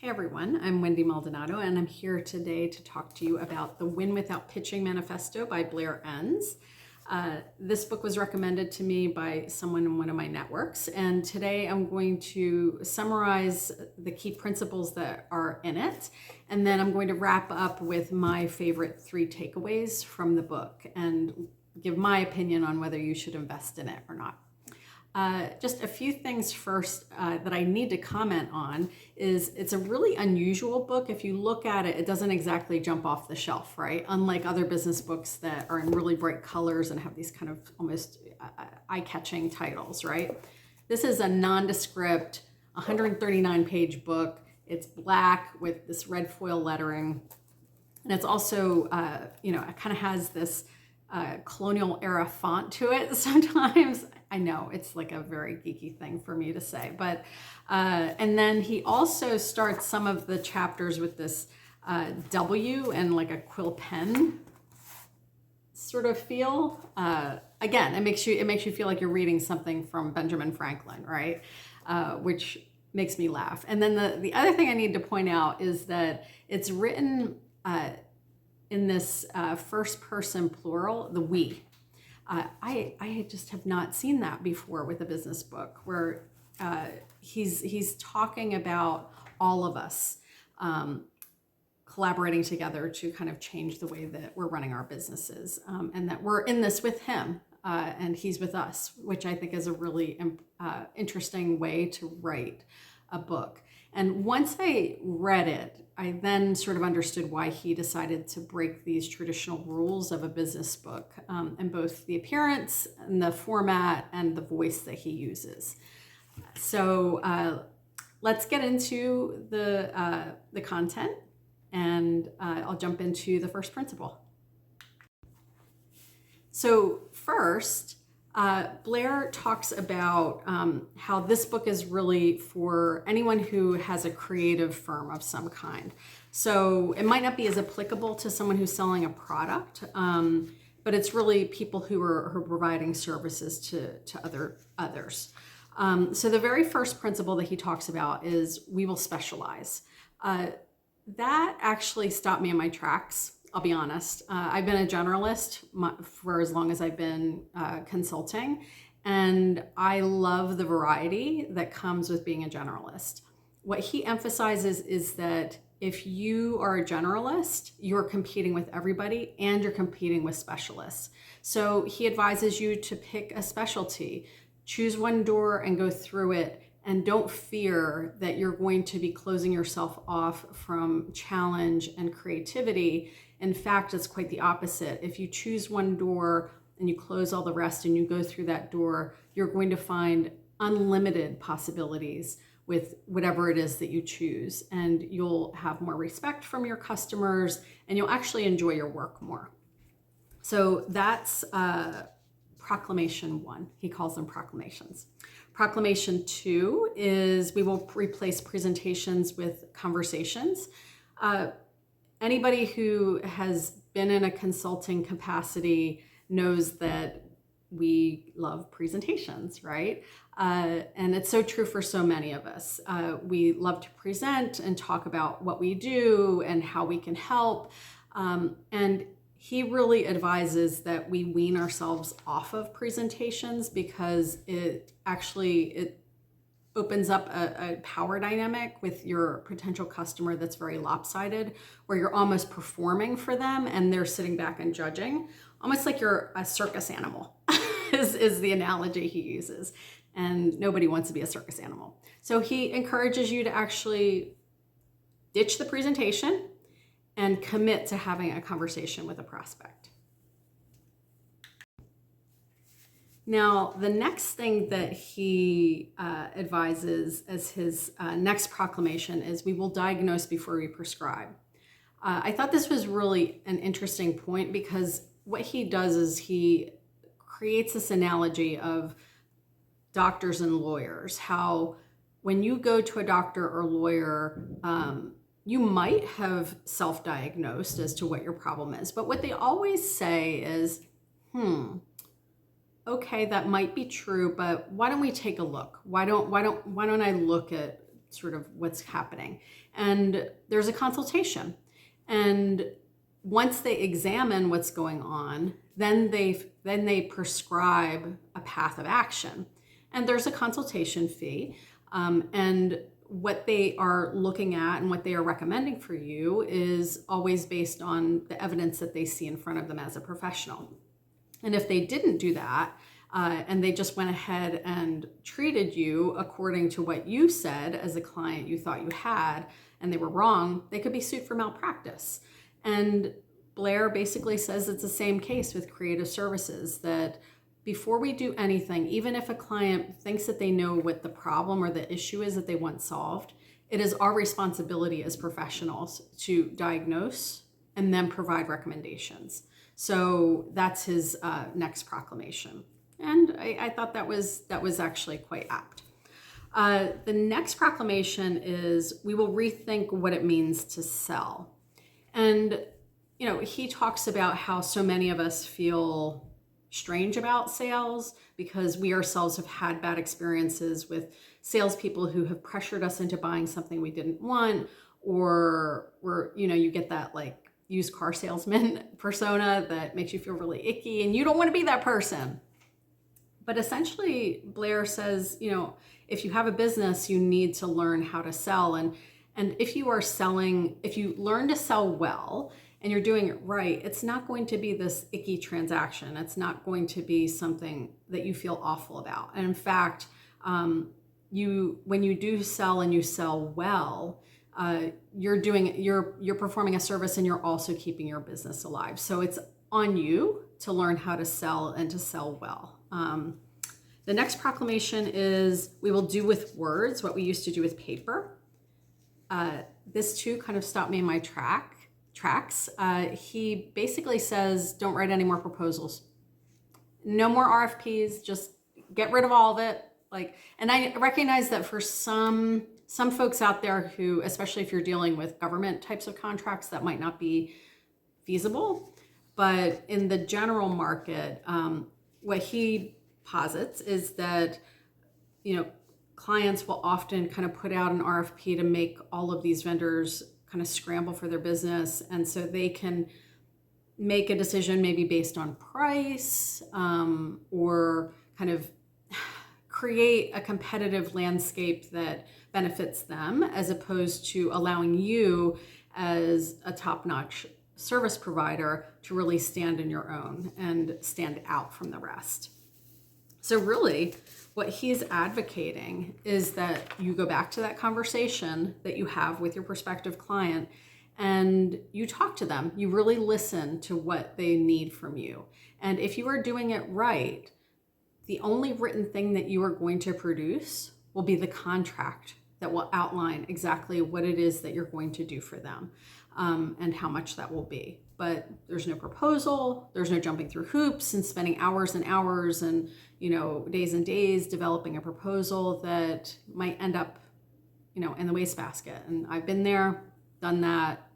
Hey everyone, I'm Wendy Maldonado and I'm here today to talk to you about the Win Without Pitching Manifesto by Blair Enns. This book was recommended to me by someone in one of my networks, and today I'm going to summarize the key principles that are in it, and then I'm going to wrap up with my favorite 3 takeaways from the book and give my opinion on whether you should invest in it or not. Just a few things first that I need to comment on is it's a really unusual book. If you look at it, it doesn't exactly jump off the shelf, right? Unlike other business books that are in really bright colors and have these kind of almost eye-catching titles, right? This is a nondescript 139-page book. It's black with this red foil lettering. And it's also, it kind of has this colonial era font to it sometimes. I know it's like a very geeky thing for me to say, but and then he also starts some of the chapters with this W and like a quill pen sort of feel. Again, it makes you feel like you're reading something from Benjamin Franklin, right? Which makes me laugh. And then the other thing I need to point out is that it's written in this first person plural, the we. I just have not seen that before with a business book where he's talking about all of us collaborating together to kind of change the way that we're running our businesses, and that we're in this with him and he's with us, which I think is a really interesting way to write a book. And once I read it, I then sort of understood why he decided to break these traditional rules of a business book, in both the appearance and the format and the voice that he uses. So let's get into the content, and I'll jump into the first principle. So first, Blair talks about how this book is really for anyone who has a creative firm of some kind. So it might not be as applicable to someone who's selling a product, but it's really people who are providing services to others. So the very first principle that he talks about is we will specialize. That actually stopped me in my tracks. I'll be honest. I've been a generalist for as long as I've been consulting, and I love the variety that comes with being a generalist. What he emphasizes is that if you are a generalist, you're competing with everybody and you're competing with specialists. So he advises you to pick a specialty, choose one door and go through it. And don't fear that you're going to be closing yourself off from challenge and creativity. In fact, it's quite the opposite. If you choose one door and you close all the rest and you go through that door, you're going to find unlimited possibilities with whatever it is that you choose. And you'll have more respect from your customers and you'll actually enjoy your work more. So that's proclamation 1. He calls them proclamations. Proclamation 2 is we will replace presentations with conversations. Anybody who has been in a consulting capacity knows that we love presentations, right? And it's so true for so many of us. We love to present and talk about what we do and how we can help. And he really advises that we wean ourselves off of presentations because it opens up a power dynamic with your potential customer that's very lopsided, where you're almost performing for them and they're sitting back and judging, almost like you're a circus animal is the analogy he uses. And nobody wants to be a circus animal. So he encourages you to actually ditch the presentation and commit to having a conversation with a prospect. Now, the next thing that he advises as his next proclamation is we will diagnose before we prescribe. I thought this was really an interesting point because what he does is he creates this analogy of doctors and lawyers, how when you go to a doctor or lawyer, you might have self-diagnosed as to what your problem is, but what they always say is, okay, that might be true, but why don't we take a look? Why don't I look at sort of what's happening. And there's a consultation. And once they examine what's going on, then they prescribe a path of action. And there's a consultation fee. And what they are looking at and what they are recommending for you is always based on the evidence that they see in front of them as a professional. And if they didn't do that, and they just went ahead and treated you according to what you said as a client you thought you had, and they were wrong, they could be sued for malpractice. And Blair basically says it's the same case with creative services, that before we do anything, even if a client thinks that they know what the problem or the issue is that they want solved, it is our responsibility as professionals to diagnose and then provide recommendations. So that's his next proclamation. And I thought that was actually quite apt. The next proclamation is, we will rethink what it means to sell. And, he talks about how so many of us feel strange about sales because we ourselves have had bad experiences with salespeople who have pressured us into buying something we didn't want, or you get that like used car salesman persona that makes you feel really icky and you don't want to be that person. But essentially, Blair says, if you have a business, you need to learn how to sell. And if you are selling, if you learn to sell well and you're doing it right, it's not going to be this icky transaction. It's not going to be something that you feel awful about. And in fact, when you do sell and you sell well, you're performing a service and you're also keeping your business alive. So it's on you to learn how to sell and to sell well. The next proclamation is, we will do with words what we used to do with paper. This too kind of stopped me in my tracks. He basically says, don't write any more proposals. No more RFPs, just get rid of all of it. And I recognize that for some folks out there who, especially if you're dealing with government types of contracts, that might not be feasible. But in the general market, what he posits is that, clients will often kind of put out an RFP to make all of these vendors kind of scramble for their business. And so they can make a decision maybe based on price, or kind of create a competitive landscape that benefits them, as opposed to allowing you as a top-notch service provider to really stand in your own and stand out from the rest. So really, what he's advocating is that you go back to that conversation that you have with your prospective client and you talk to them. You really listen to what they need from you. And if you are doing it right, the only written thing that you are going to produce will be the contract that will outline exactly what it is that you're going to do for them, and how much that will be. But there's no proposal, there's no jumping through hoops and spending hours and hours and days and days developing a proposal that might end up in the wastebasket. And I've been there, done that.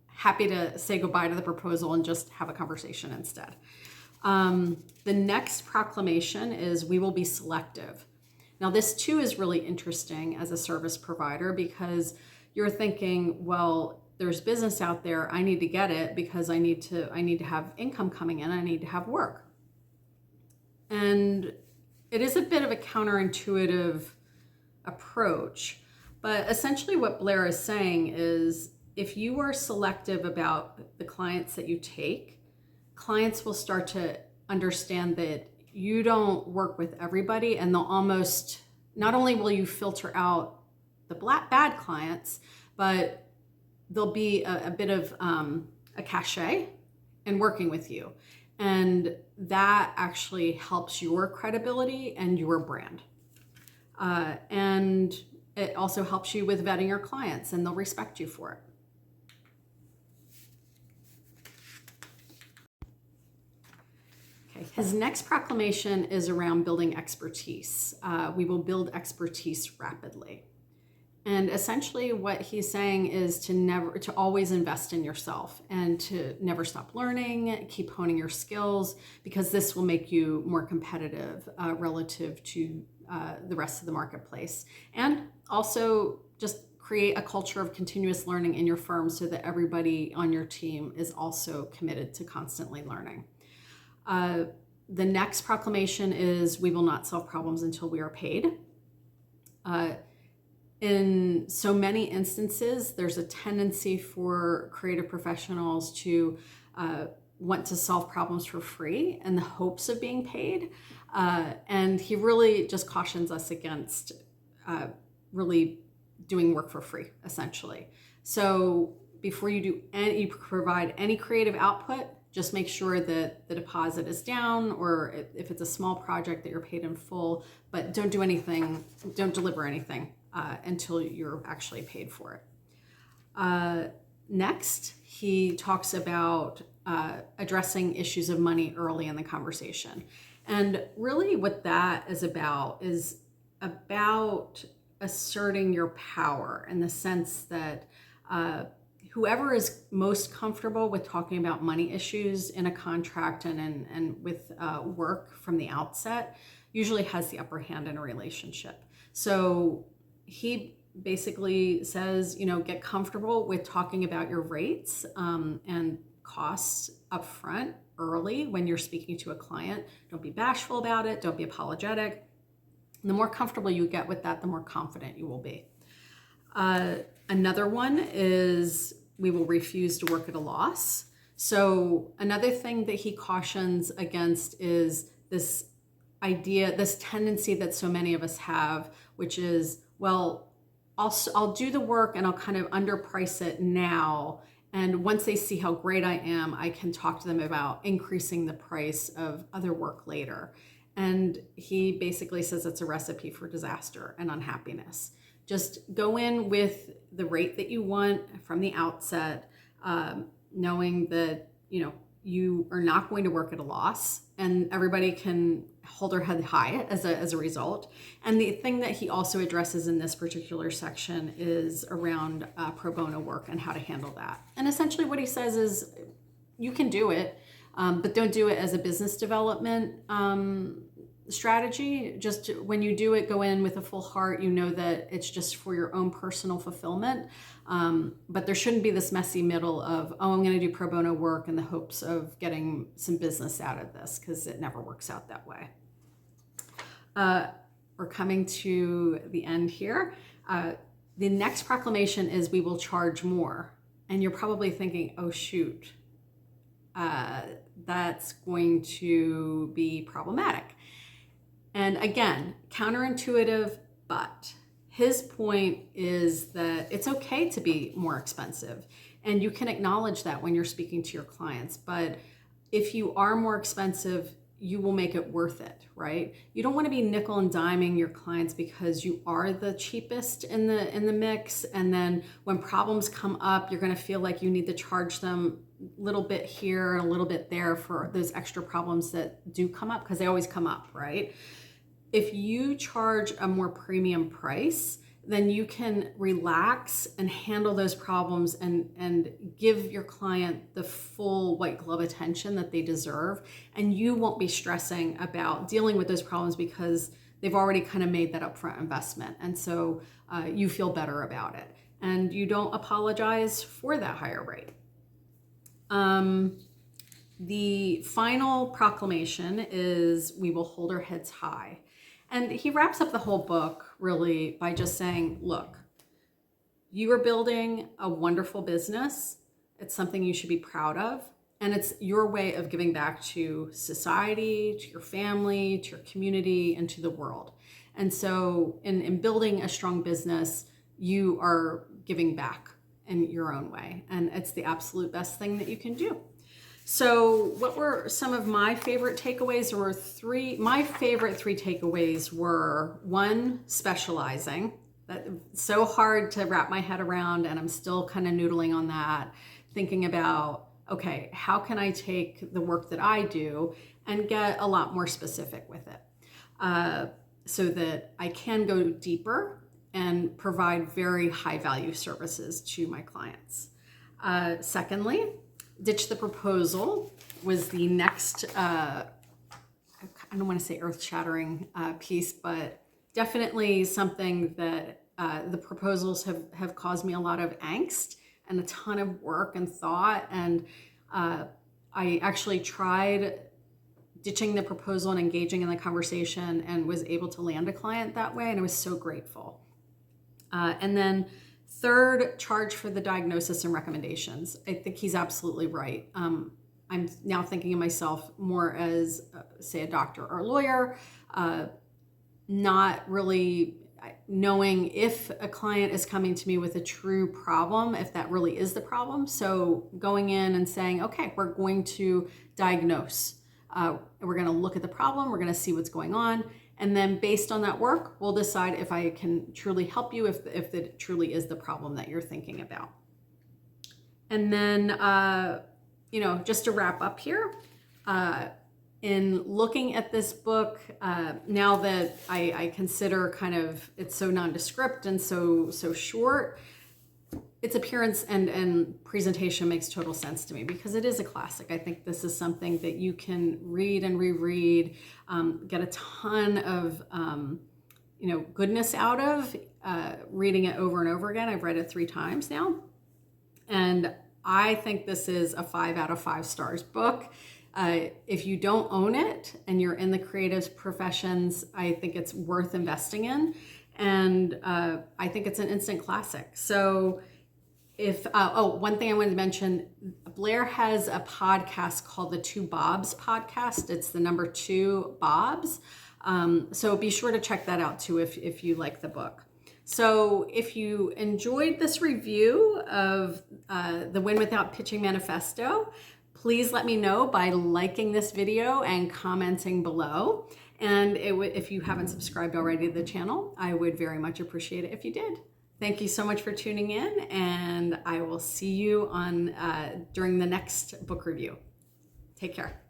Happy to say goodbye to the proposal and just have a conversation instead. The next proclamation is, we will be selective. Now this too is really interesting as a service provider, because you're thinking, well, there's business out there, I need to get it because I need to have income coming in, I need to have work. And it is a bit of a counterintuitive approach, but essentially what Blair is saying is, if you are selective about the clients that you take, clients will start to understand that you don't work with everybody, and they'll almost, not only will you filter out the bad clients, but there'll be a bit of a cachet in working with you. And that actually helps your credibility and your brand. And it also helps you with vetting your clients, and they'll respect you for it. His next proclamation is around building expertise. We will build expertise rapidly. And essentially what he's saying is to always invest in yourself and to never stop learning, keep honing your skills, because this will make you more competitive relative to the rest of the marketplace. And also just create a culture of continuous learning in your firm so that everybody on your team is also committed to constantly learning. The next proclamation is, we will not solve problems until we are paid. In so many instances, there's a tendency for creative professionals to want to solve problems for free in the hopes of being paid. And he really just cautions us against really doing work for free, essentially. So before you provide any creative output, just make sure that the deposit is down, or if it's a small project, that you're paid in full, but don't do anything, don't deliver anything until you're actually paid for it. Next, he talks about addressing issues of money early in the conversation. And really what that is about asserting your power, in the sense that whoever is most comfortable with talking about money issues in a contract and with work from the outset usually has the upper hand in a relationship. So he basically says, get comfortable with talking about your rates and costs up front early when you're speaking to a client. Don't be bashful about it. Don't be apologetic. The more comfortable you get with that, the more confident you will be. Another one is, we will refuse to work at a loss. So another thing that he cautions against is this idea, this tendency that so many of us have, which is, well, I'll do the work and I'll kind of underprice it now. And once they see how great I am, I can talk to them about increasing the price of other work later. And he basically says it's a recipe for disaster and unhappiness. Just go in with the rate that you want from the outset, knowing that, you are not going to work at a loss, and everybody can hold their head high as a result. And the thing that he also addresses in this particular section is around pro bono work and how to handle that. And essentially what he says is, you can do it, but don't do it as a business development strategy. Just when you do it, go in with a full heart. You know that it's just for your own personal fulfillment. But there shouldn't be this messy middle of, I'm going to do pro bono work in the hopes of getting some business out of this, because it never works out that way. We're coming to the end here. The next proclamation is, we will charge more. And you're probably thinking, oh shoot, that's going to be problematic. And again, counterintuitive, but his point is that it's okay to be more expensive. And you can acknowledge that when you're speaking to your clients. But if you are more expensive, you will make it worth it, right? You don't want to be nickel and diming your clients because you are the cheapest in the mix. And then when problems come up, you're going to feel like you need to charge them a little bit here and a little bit there for those extra problems that do come up, because they always come up, right? If you charge a more premium price, then you can relax and handle those problems and give your client the full white glove attention that they deserve. And you won't be stressing about dealing with those problems because they've already kind of made that upfront investment. And so you feel better about it. And you don't apologize for that higher rate. The final proclamation is, we will hold our heads high. And he wraps up the whole book really by just saying, look, you are building a wonderful business. It's something you should be proud of. And it's your way of giving back to society, to your family, to your community, and to the world. And so in building a strong business, you are giving back in your own way. And it's the absolute best thing that you can do. So what were some of my favorite takeaways? There were three. My favorite three takeaways were: one, specializing. That's so hard to wrap my head around, and I'm still kind of noodling on that, thinking about, okay, how can I take the work that I do and get a lot more specific with it, so that I can go deeper and provide very high value services to my clients. Secondly, ditch the proposal was the next, I don't want to say earth-shattering piece, but definitely something that the proposals have caused me a lot of angst and a ton of work and thought. And I actually tried ditching the proposal and engaging in the conversation and was able to land a client that way. And I was so grateful. And then third, charge for the diagnosis and recommendations. I think he's absolutely right. I'm now thinking of myself more as, say, a doctor or a lawyer, not really knowing if a client is coming to me with a true problem, if that really is the problem. So going in and saying, okay, we're going to diagnose. We're going to look at the problem. We're going to see what's going on. And then based on that work, we'll decide if I can truly help you, if it truly is the problem that you're thinking about. And then, just to wrap up here, in looking at this book, now that I consider kind of it's so nondescript and so short, its appearance and presentation makes total sense to me because it is a classic. I think this is something that you can read and reread, get a ton of goodness out of reading it over and over again. I've read it 3 times now, and I think this is a 5 out of 5 stars book. If you don't own it and you're in the creative professions, I think it's worth investing in, and I think it's an instant classic. So one thing I wanted to mention, Blair has a podcast called the 2 Bobs podcast. It's the number 2 Bobs. So be sure to check that out too if you like the book. So if you enjoyed this review of the Win Without Pitching Manifesto, please let me know by liking this video and commenting below. And if you haven't subscribed already to the channel, I would very much appreciate it if you did. Thank you so much for tuning in, and I will see you during the next book review. Take care.